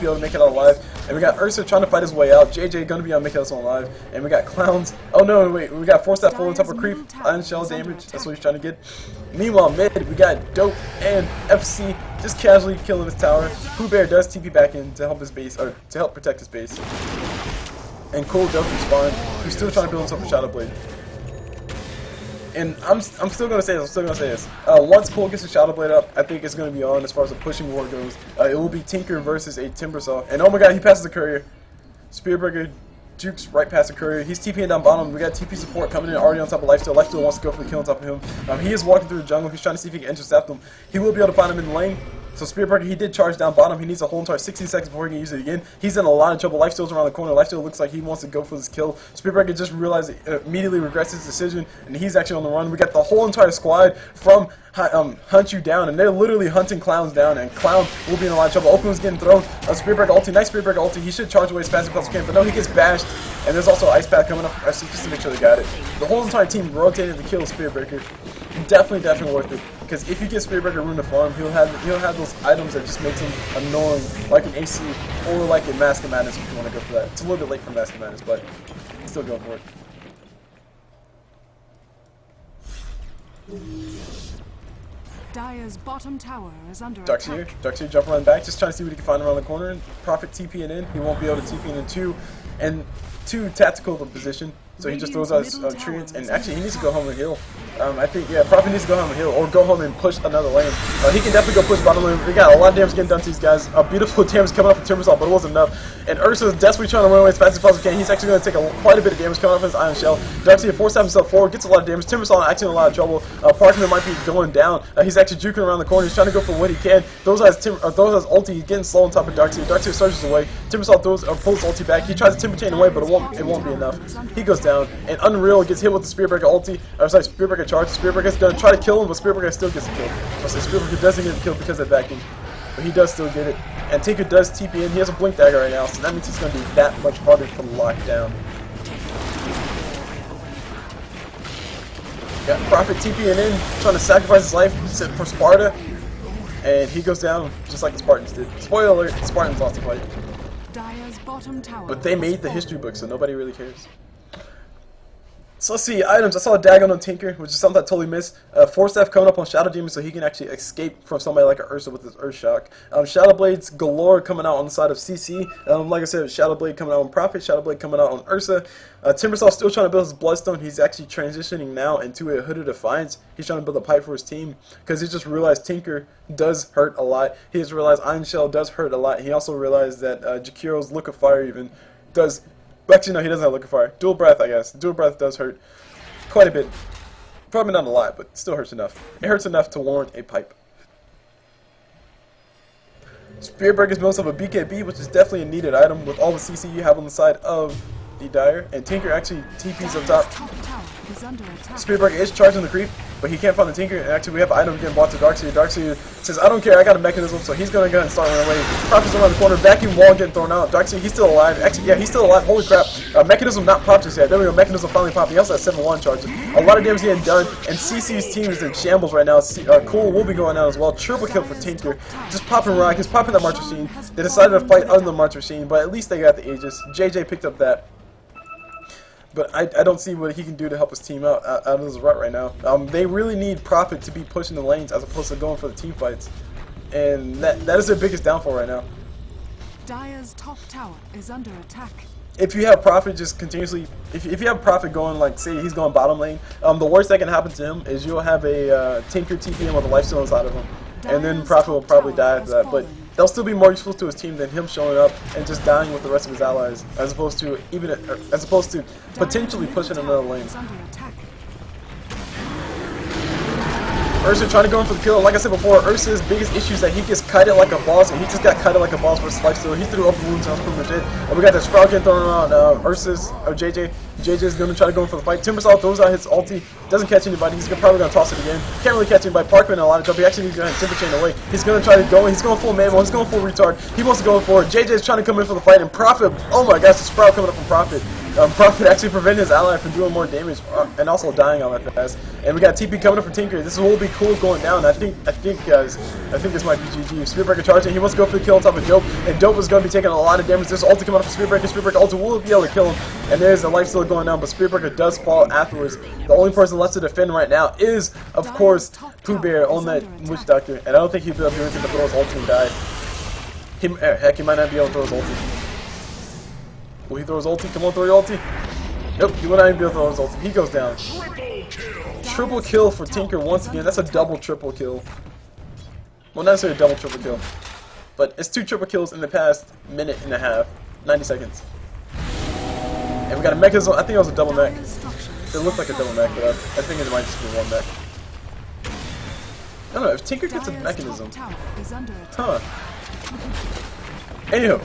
be able to make it out alive. And we got Ursa trying to fight his way out. JJ going to be able to make it out alive. And we got Clowns. Oh no, wait, we got 4-step full on top of creep. Iron Shell damage. That's what he's trying to get. Meanwhile, mid, we got DotA and FC just casually killing his tower. Pooh Bear does TP back in to help his base, or to help protect his base. And Cole does respawn. He's still trying to build himself a Shadow Blade. And I'm still gonna say this. Once Cole gets the Shadow Blade up, I think it's gonna be on as far as the pushing war goes. It will be Tinker versus a Timbersaw. And oh my god, he passes the courier. Spearbreaker jukes right past the courier. He's TPing down bottom. We got TP support coming in already on top of Lifesteal. Lifesteal wants to go for the kill on top of him. He is walking through the jungle. He's trying to see if he can intercept him. He will be able to find him in the lane. So Spearbreaker, he did charge down bottom. He needs a whole entire 16 seconds before he can use it again. He's in a lot of trouble. Lifesteal's around the corner. Lifesteal looks like he wants to go for this kill. Spearbreaker just realized, immediately regrets his decision, and he's actually on the run. We got the whole entire squad from Hunt You Down, and they're literally hunting Clowns down, and Clown will be in a lot of trouble. Open was getting thrown. Spearbreaker ulti, nice Spearbreaker ulti. He should charge away as fast as he can, but no, he gets bashed, and there's also Ice Path coming up just to make sure they got it. The whole entire team rotated to kill Spearbreaker. Definitely worth it. Because if you get Spearbreaker Rune to farm, he'll have those items that just makes him annoying, like an AC or like a Mask of Madness if you want to go for that. It's a little bit late for Mask of Madness, but still go for it. Dire's bottom tower is under Dark's attack. here. Dark's here, jump around back, just trying to see what he can find around the corner. Prophet TPing in. He won't be able to TP in two tactical position. So he just throws out his treants, and actually he needs to go home and heal. I think, yeah, Prophet needs to go home and heal, or go home and push another lane. He can definitely go push bottom lane. We got a lot of damage getting done to these guys. Beautiful damage coming off from Timbersaw, but it wasn't enough. And Ursa is desperately trying to run away as fast as possible can. He's actually going to take quite a bit of damage coming off his Iron Shell. Darkseid forces himself forward, gets a lot of damage. Timbersaw actually in a lot of trouble. Parkman might be going down. He's actually juking around the corner. He's trying to go for what he can. Throws out his ulti. He's getting slow on top of Darkseid. Darkseid surges away. Timbersaw pulls ulti back. He tries to Timber Chain away, but it won't be enough. He goes down, and Unreal gets hit with the Spearbreaker ulti. Spearbreaker charge. Spearbreaker's going to try to kill him, but Spearbreaker still gets the kill. So Spearbreaker doesn't get the kill because of that vacuum, but he does still get it. And Tinker does TP in. He has a Blink Dagger right now, so that means it's going to be that much harder to lock down. Got Prophet TPing in, trying to sacrifice his life for Sparta, and he goes down just like the Spartans did. Spoiler alert, the Spartans lost the fight. Dire's bottom tower, but they made the history book, so nobody really cares. So let's see, items. I saw a Dagon on Tinker, which is something I totally missed. 4-staff coming up on Shadow Demon so he can actually escape from somebody like an Ursa with his Earthshock. Shadow Blades galore coming out on the side of CC. Like I said, Shadow Blade coming out on Prophet, Shadow Blade coming out on Ursa. Timbersaw still trying to build his Bloodstone. He's actually transitioning now into a Hooded Defiance. He's trying to build a pipe for his team because he just realized Tinker does hurt a lot. He has realized Iron Shell does hurt a lot. He also realized that Jakiro's Look of Fire even does... Actually, no, he doesn't have Look of Fire. Dual Breath, I guess. Dual Breath does hurt quite a bit. Probably not a lot, but still hurts enough. It hurts enough to warrant a pipe. Spearbreaker's builds up a BKB, which is definitely a needed item with all the CC you have on the side of the Dire. And Tinker actually TP's up top. Spearbreaker is charging the creep, but he can't find the Tinker. And actually, we have an item getting bought to Darkseid. Darkseid says, I don't care, I got a mechanism, so he's going to go ahead and start running away. Prophet's around the corner, vacuum wall getting thrown out. Darkseid, he's still alive. Actually, yeah, he's still alive. Holy crap. Mechanism not popped just yet. There we go, Mechanism finally popped. He also has 7-1 charges. A lot of damage getting done, and CC's team is in shambles right now. Cool will be going down as well. Triple kill for Tinker. Just popping rockets, popping that March Machine. They decided to fight under the March Machine, but at least they got the Aegis. JJ picked up that. But I don't see what he can do to help his team out of this rut right now. They really need Prophet to be pushing the lanes as opposed to going for the team fights. And that is their biggest downfall right now. Dire's top tower is under attack. If you have Prophet just continuously... If you have Prophet going, like, say he's going bottom lane, the worst that can happen to him is you'll have a Tinker TPM with a Lifesteal inside of him. and then Prophet will probably die after that. But they'll still be more useful to his team than him showing up and just dying with the rest of his allies, as opposed to potentially pushing another lane. Ursa trying to go in for the kill. Like I said before, Ursa's biggest issue is that he gets kited like a boss, and he just got kited like a boss versus lifesteal. He threw open wounds, that's pretty much it. And we got the Sprout getting thrown around. Ursa's or JJ. JJ's gonna try to go in for the fight. Timbersaw throws out his ulti, doesn't catch anybody. He's probably gonna toss it again. Can't really catch anybody. Parkman in a lot of jump. He actually needs to go ahead and Timber Chain away. He's gonna try to go in. He's going full mammal. He's going full retard. He wants to go in for it. JJ's trying to come in for the fight, and Prophet. Oh my gosh, the Sprout coming up from Prophet. Prophet actually prevented his ally from doing more damage and also dying on that fast. And we got TP coming up for Tinker. This will be cool going down. I think guys, I think this might be GG. Spearbreaker charging. He wants to go for the kill on top of Dope, and Dope is going to be taking a lot of damage. There's ulti coming up for Spearbreaker. Spearbreaker ulti will be able to kill him, and there's a life steal going down, but Spearbreaker does fall afterwards. The only person left to defend right now is, of course, Pooh Bear on that Witch Doctor, and I don't think he'll be able to do anything to throw his ulti and die. Heck, he might not be able to throw his ulti. Will he throw his ulti? Come on, throw your ulti. Nope, he will not even be able to throw his ulti. He goes down. Triple kill for Tinker once again. That's a double triple kill. Well, not necessarily a double triple kill, but it's 2 triple kills in the past minute and a half, 90 seconds. And we got a mechanism. I think it was a double mech. It looked like a double mech, but I think it might just be one mech. I don't know, if Tinker gets a mechanism. Huh. Anywho,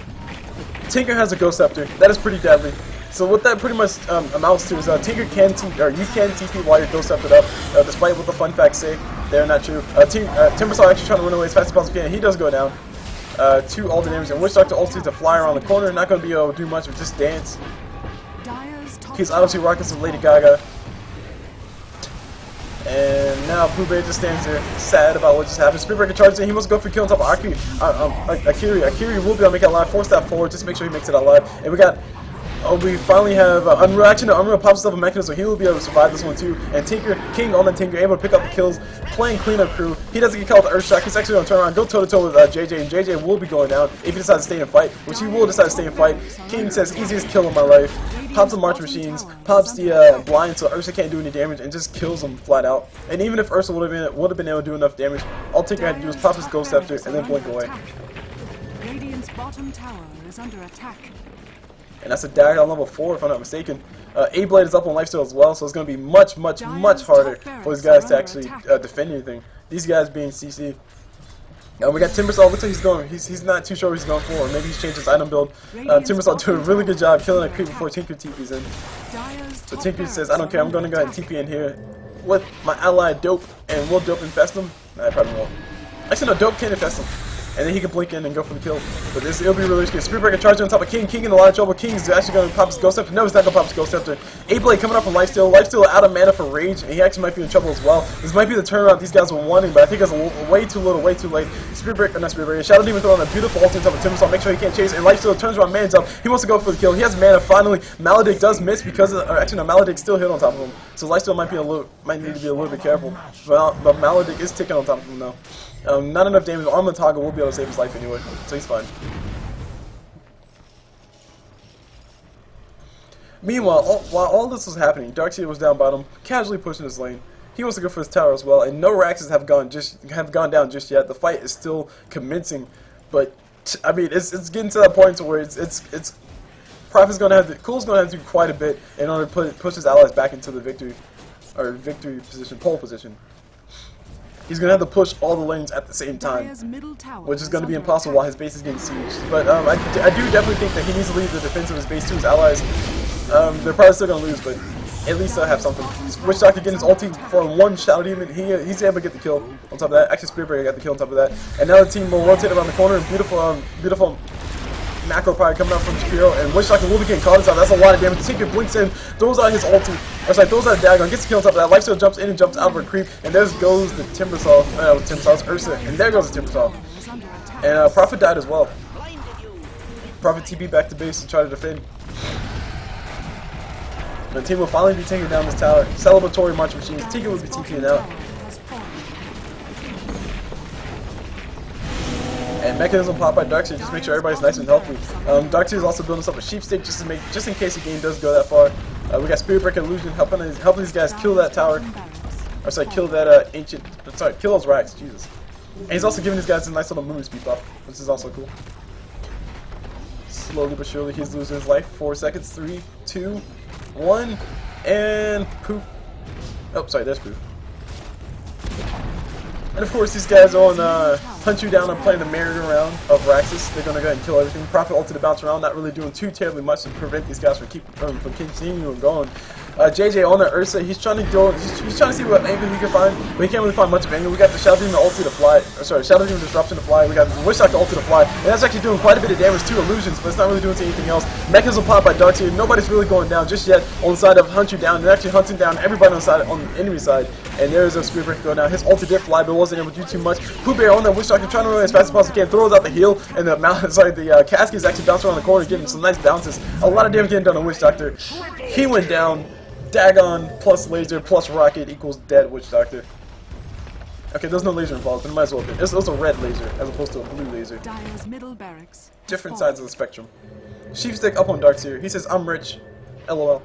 Tinker has a Ghost Scepter. That is pretty deadly. So what that pretty much amounts to is Tinker can you can TP while you're Ghost Sceptered up, despite what the fun facts say. They're not true. Timbersaw actually trying to run away as fast as possible can. He does go down. 2 all the damage, and Witch Doctor ulti to fly around the corner. Not going to be able to do much, but just dance. He's obviously rocking some Lady Gaga. And now Pooh Bear just stands there, sad about what just happened. Spearbreaker charges in. He must go for kill on top of Akiri. Akiri will be able to make it alive. 4-step forward, just make sure he makes it alive. And we got. We finally have Unreal. Actually, no, Unreal pops up a mechanism, so he will be able to survive this one too. And King on the Tinker, able to pick up the kills, playing cleanup crew. He doesn't get caught with the Earthshock. He's actually going to turn around, go toe-to-toe with JJ, and JJ will be going down if he decides to stay and fight, which he will decide to stay and fight. King says, easiest kill of my life. Pops the March Machines, pops the blind so Ursa can't do any damage, and just kills him flat out. And even if Ursa would have been able to do enough damage, all Tinker had to do was pop his Ghost Scepter and then blink away. Radiant's bottom tower is under attack. And that's a dagger on level 4 if I'm not mistaken. A-Blade is up on lifesteal as well, so it's going to be much harder for these guys to actually defend anything. These guys being CC. We got Timbersaw. Looks like he's going. He's not too sure what he's going for. Or maybe he's changed his item build. Timbersaw doing a really good job killing a creep before Tinker TP's in. So Tinker says, I don't care. I'm going to go ahead and TP in here with my ally Dope, and will Dope infest him? Nah, I probably won't. Actually, no, Dope can infest him. And then he can blink in and go for the kill. But it'll be really risky. Spearbreaker charging on top of King. King in a lot of trouble. King's actually going to pop his Ghost Scepter. No, he's not going to pop his Ghost Scepter. A-Blade coming up from Lifesteal. Lifesteal out of mana for Rage. And he actually might be in trouble as well. This might be the turnaround these guys were wanting, but I think it's way too little, way too late. Not Spearbreaker. Shadow Demon throwing a beautiful ulti on top of Timbersaw. Make sure he can't chase. And Lifesteal turns around, man's up. He wants to go for the kill. He has mana finally. Maledict does miss because actually no, Maledict still hit on top of him. So Lifesteal might need to be a little bit careful. But Maledict is ticking on top of him now. Not enough damage. Arm Toggle will be able to save his life anyway, so he's fine. Meanwhile, while all this was happening, Darkseid was down bottom, casually pushing his lane. He wants to go for his tower as well, and no Raxes have gone down just yet. The fight is still commencing, but I mean, it's getting to that point where it's Prophet's gonna have to, Cool's gonna have to do quite a bit in order to push his allies back into the victory position, pole position. He's going to have to push all the lanes at the same time, which is going to be impossible while his base is getting sieged. But I do definitely think that he needs to leave the defense of his base to his allies. They're probably still going to lose, but at least they'll have something. Witch Doctor getting his ulti for one Shadow Demon. He's able to get the kill on top of that. Actually, Spearbreaker got the kill on top of that. And now the team will rotate around the corner. And beautiful macro probably coming up from Chibiusa, and Witch Doctor will be getting caught inside. That's a lot of damage. Tinker blinks in, throws out his ulti, throws out a dagger, gets the kill on top of that. Lifesteal jumps in and jumps out for a creep, and there goes the Timbersaw's Ursa, and there goes the Timbersaw. And Prophet died as well. Prophet TP back to base to try to defend. The team will finally be taking down this tower. Celebratory March Machines. Tinker will be TPing out. And Mechanism pop by Darkseid, just make sure everybody's nice and healthy. Darkseid is also building us up a sheep stick just in case the game does go that far. We got Spiritbreaker Illusion helping these guys kill that tower. Or sorry, kill that kill those racks, Jesus. And he's also giving these guys a nice little movement speed buff, which is also cool. Slowly but surely, he's losing his life. 4 seconds. 3, 2, 1, and poof. Oh, sorry, there's poof. And of course, these guys are on Hunt You Down and playing the merry-go-round of Raxus. They're gonna go ahead and kill everything. Prophet ulted to bounce around, not really doing too terribly much to prevent these guys from continuing going. JJ on the Ursa, he's trying to go. He's trying to see what angle he can find, but he can't really find much of angle. We got the Shadow Demon ulti to fly. Sorry, Shadow Demon disruption to fly. We got Wish Doctor ulti to fly, and that's actually doing quite a bit of damage to illusions, but it's not really doing anything else. Mechanism pop by Dark here. Nobody's really going down just yet on the side of Hunt You Down. They're actually hunting down everybody on the side, on the enemy side, and there is a Spirit Breaker going down. His ulti did fly, but wasn't able to do too much. Pooh Bear on that Wish Doctor trying to run as fast as possible. Can throws out the heal, and the casket is actually bouncing around the corner, getting some nice bounces. A lot of damage getting done on Wish Doctor. He went down. Dagon plus laser plus rocket equals dead Witch Doctor. Okay, there's no laser involved, but it might as well be. It's a red laser as opposed to a blue laser. Dire's middle barracks. Different sides of the spectrum. Sheep Stick up on Dark's here. He says, I'm rich. LOL.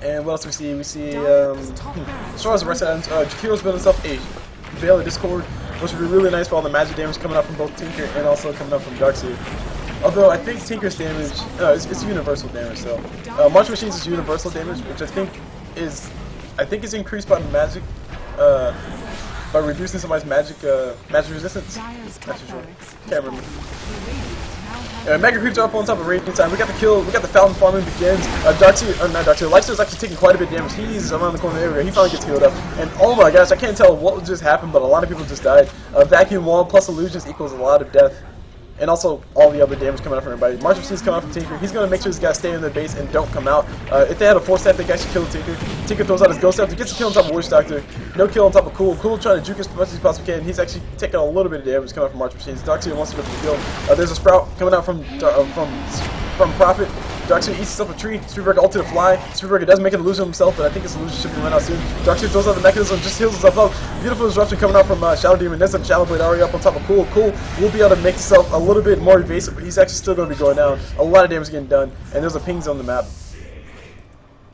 And what else do we see? We see, as far as the rest of items, Jakiro's building himself a Veil of Discord, which would be really nice for all the magic damage coming up from both Tinker and also coming up from Dark's here. Although I think Tinker's damage, it's universal damage. So March Machines is universal damage, which I think is increased by magic, by reducing somebody's magic resistance. Not too sure. Can't remember. Mega Creeps are up on top of Radiant Time. We got the kill. We got the Fountain farming begins. Not Darkseer. Lifesteal's actually taking quite a bit of damage. He's around the corner area. He finally gets healed up. And oh my gosh, I can't tell what just happened, but a lot of people just died. Vacuum Wall plus Illusions equals a lot of death. And also all the other damage coming out from everybody. March Machine's coming out from Tinker. He's going to make sure these guys stay in their base and don't come out. If they had a 4-step, they could actually kill Tinker. Tinker throws out his Ghost Step. He gets a kill on top of Witch Doctor. No kill on top of Cool. Cool trying to juke as much as he possibly can. He's actually taking a little bit of damage coming out from March Machines. Darkseer wants to go for the kill. There's a Sprout coming out from Prophet. Darkseer eats himself a tree. Spirit Breaker ulti to fly. Spirit Breaker does make an illusion himself, but I think his illusion should be run out soon. Darkseer throws out the mechanism, just heals himself up. Beautiful disruption coming out from Shadow Demon. There's some Shadow Blade already up on top of Cool. Cool will be able to make himself a little bit more evasive, but he's actually still going to be going down. A lot of damage getting done, and there's a pings on the map.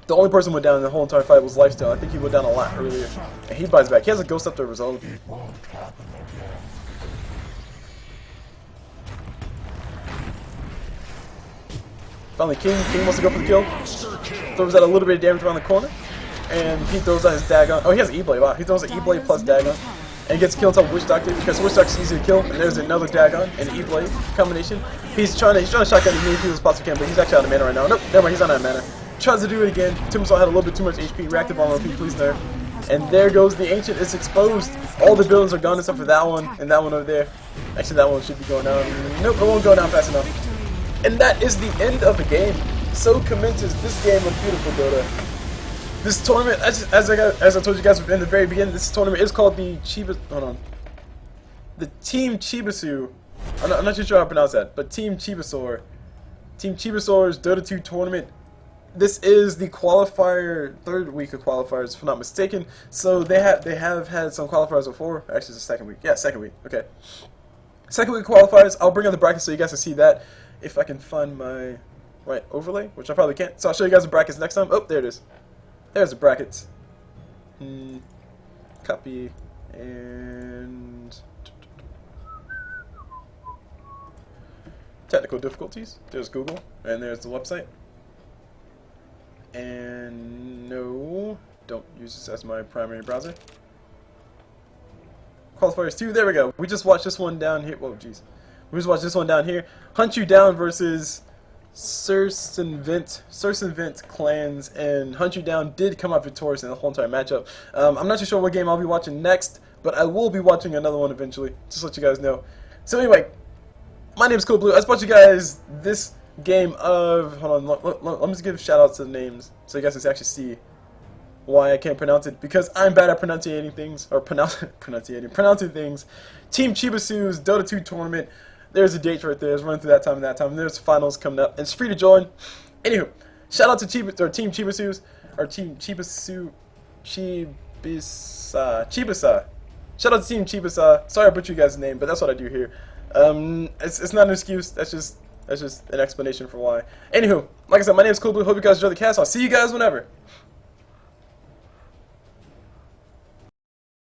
The only person who went down in the whole entire fight was Lifesteal. I think he went down a lot earlier, and he buys back. He has a Ghost Scepter of his own. Finally, King wants to go for the kill. Throws out a little bit of damage around the corner. And he throws out his Dagon. Oh, he has E-Blade. Wow, he throws an E-Blade plus Dagon. And gets killed on top of Witch Doctor because Witch Doctor's easy to kill. And there's another Dagon and E-Blade combination. He's trying to shotgun as many people as possible, but he's actually out of mana right now. Nope, never mind, he's not out of mana. Tries to do it again. Timbersaw had a little bit too much HP. Reactive armor, please nerf. And there goes the Ancient. It's exposed. All the buildings are gone except for that one and that one over there. Actually, that one should be going down. Nope, it won't go down fast enough. And that is the end of the game. So commences this game of beautiful DotA. This tournament, as I told you guys in the very beginning, this tournament is called the the Team Chibusa. I'm not too sure how to pronounce that, but Team Chibusa. Team Chibusa's Dota 2 tournament. This is the qualifier, third week of qualifiers, if I'm not mistaken. So they have had some qualifiers before. Actually, it's the second week. Yeah, second week. Okay. Second week qualifiers. I'll bring on the brackets so you guys can see that. If I can find my right overlay, which I probably can't. So I'll show you guys the brackets next time. Oh, there it is. There's the brackets. Copy and technical difficulties. There's Google and there's the website. And no, don't use this as my primary browser. Qualifiers 2. There we go. We just watched this one down here. Whoa, jeez. We just watched this one down here. Hunt You Down versus Cirsunvent clans, and Hunt You Down did come out victorious in the whole entire matchup. I'm not too sure what game I'll be watching next, but I will be watching another one eventually, just to let you guys know. So anyway, my name is CulBlu. I just brought you guys this game of, hold on, let me just give shout outs to the names so you guys can actually see why I can't pronounce it, because I'm bad at pronouncing things, or pronouncing things. Team Chibusa's Dota 2 tournament. There's the dates right there. It's running through that time and that time. And there's finals coming up. And it's free to join. Anywho, shout out to Team Chibusa, or Team Chibusa. Shout out to Team Chibusa. Sorry I butchered you guys' name, but that's what I do here. It's not an excuse. That's just an explanation for why. Anywho, like I said, my name is CulBlu. Hope you guys enjoy the cast. I'll see you guys whenever.